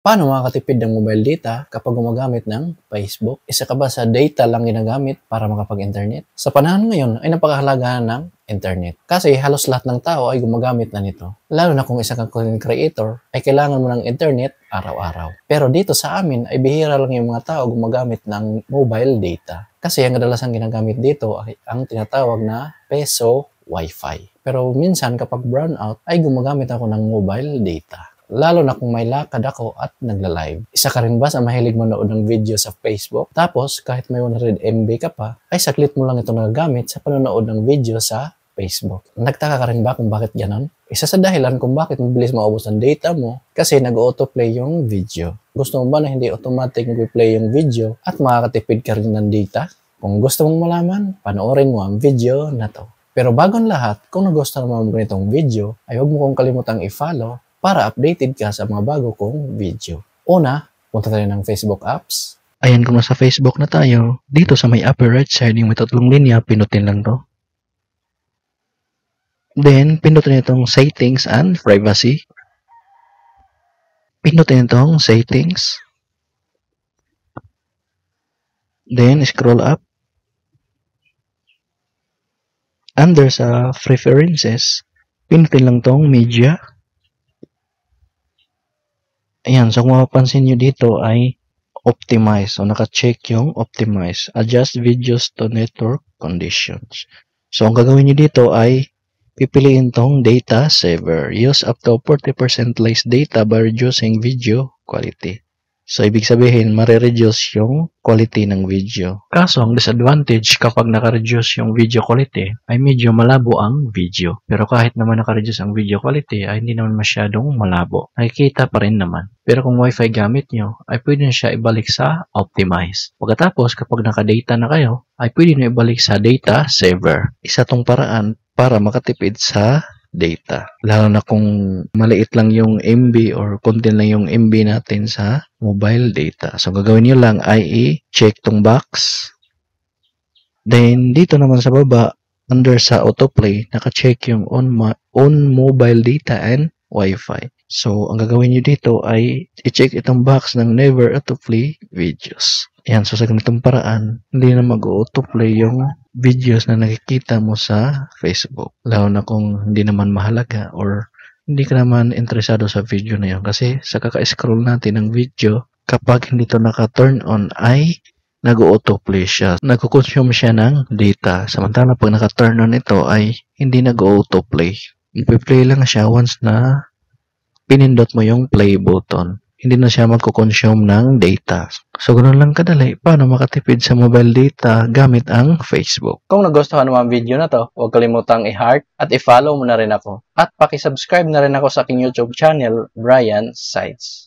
Paano makakatipid ng mobile data kapag gumagamit ng Facebook? Isa ka ba sa data lang ginagamit para makapag-internet? Sa panahon ngayon ay napakahalaga ng internet. Kasi halos lahat ng tao ay gumagamit na nito. Lalo na kung isa kang content creator, ay kailangan mo ng internet araw-araw. Pero dito sa amin ay bihira lang yung mga tao gumagamit ng mobile data. Kasi ang kadalasan ginagamit dito ay ang tinatawag na peso Wi-Fi. Pero minsan kapag brownout ay gumagamit ako ng mobile data. Lalo na kung may lakad ako at nagla-live. Isa ka rin ba sa mahilig manood ng video sa Facebook? Tapos, kahit may 100 MB ka pa, ay saklit mo lang ito nagagamit sa panonood ng video sa Facebook. Nagtaka ka rin ba kung bakit ganon? Isa sa dahilan kung bakit mabilis maubos ang data mo kasi nag-autoplay yung video. Gusto mo ba na hindi automatic nag-play yung video at makakatipid ka rin ng data? Kung gusto mong malaman, panoorin mo ang video na to. Pero bago ang lahat, kung nagustuhan mo ganitong video, ay huwag mo kong kalimutang i-follow para updated ka sa mga bago kong video. Una, punta tayo ng Facebook apps. Ayan, kung nasa Facebook na tayo, dito sa may upper right side, yung may tatlong linya, pinutin lang to. Then, pinutin itong settings and privacy. Pinutin itong settings. Then, scroll up. Under sa preferences, pinutin lang tong media. Ayan, so kung mapapansin nyo dito ay optimize. So, naka-check yung optimize. Adjust videos to network conditions. So, ang gagawin nyo dito ay pipiliin tong data saver. Use up to 40% less data by reducing video quality. So, ibig sabihin, marireduce yung quality ng video. Kaso, ang disadvantage kapag naka-reduce yung video quality ay medyo malabo ang video. Pero kahit naman naka-reduce ang video quality ay hindi naman masyadong malabo. Nakikita pa rin naman. Pero kung Wi-Fi gamit nyo, ay pwede na siya ibalik sa optimize. Pagkatapos, kapag naka-data na kayo, ay pwede na ibalik sa data saver. Isa tong paraan para makatipid sa data. Lalo na kung maliit lang yung MB or konti lang yung MB natin sa mobile data. So, gagawin nyo lang ay i-check tong box. Then, dito naman sa baba, under sa autoplay, naka-check yung on mobile data and Wi-Fi. So, ang gagawin nyo dito ay i-check itong box ng never autoplay videos. Ayan, so sa ganitong paraan, hindi na mag-autoplay yung videos na nakikita mo sa Facebook. Lalo na kung hindi naman mahalaga or hindi ka naman interesado sa video na yun. Kasi sa kaka-scroll natin ng video, kapag hindi to naka-turn on ay nag-autoplay siya. Nag-consume siya ng data. Samantala pag naka-turn on ito ay hindi nag-autoplay. I-play lang siya once na pinindot mo yung play button. Hindi na siya magko-consume ng data. So, ganoon lang kadali paano makatipid sa mobile data gamit ang Facebook. Kung nagustuhan mo ang video na to, huwag kalimutang i-heart at i-follow mo na rin ako. At paki-subscribe na rin ako sa aking YouTube channel, Brian Sides.